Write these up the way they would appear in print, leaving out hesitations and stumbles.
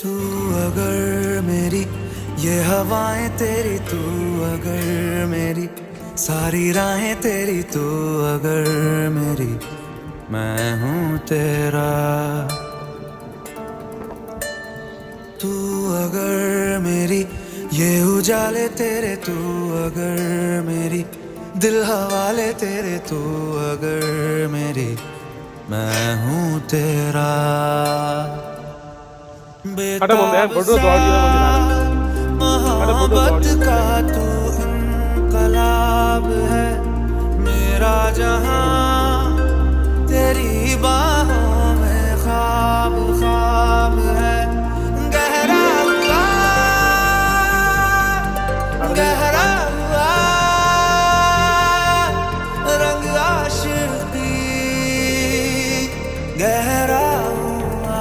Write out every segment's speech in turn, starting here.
तू अगर मेरी ये हवाएं तेरी, तू अगर मेरी सारी राहें तेरी, तू अगर मेरी मैं हूँ तेरा। तू अगर मेरी ये उजाले तेरे, तू अगर मेरी दिल हवाले तेरे, तू अगर मेरी मैं हूँ तेरा। बेताब सा मोहब्बत का तू इनकलाब है, मेरा जहां तेरी बाहों में ख्वाब ख्वाब है। गहरा हुआ गहरा हुआ रंग आशिकी गहरा हुआ।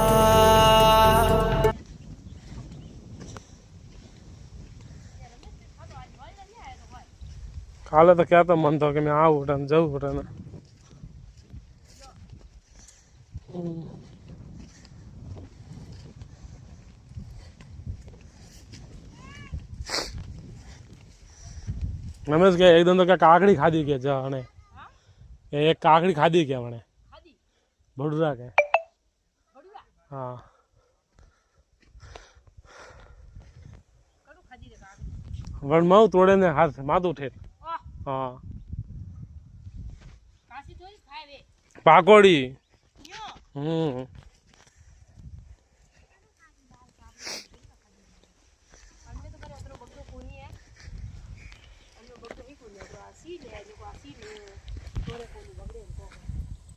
काले तो क्या तो मन था कि मैं आऊँ उठा जाऊँ उठा ना रमेश के एकदम तो क्या काकड़ी खाधी क्या जाने एक काकड़ी खाधी क्या मैंने भड़ूरा के हाँ वन माऊ तोड़े ने हाथ माथ उठे हाँ पाकोड़ी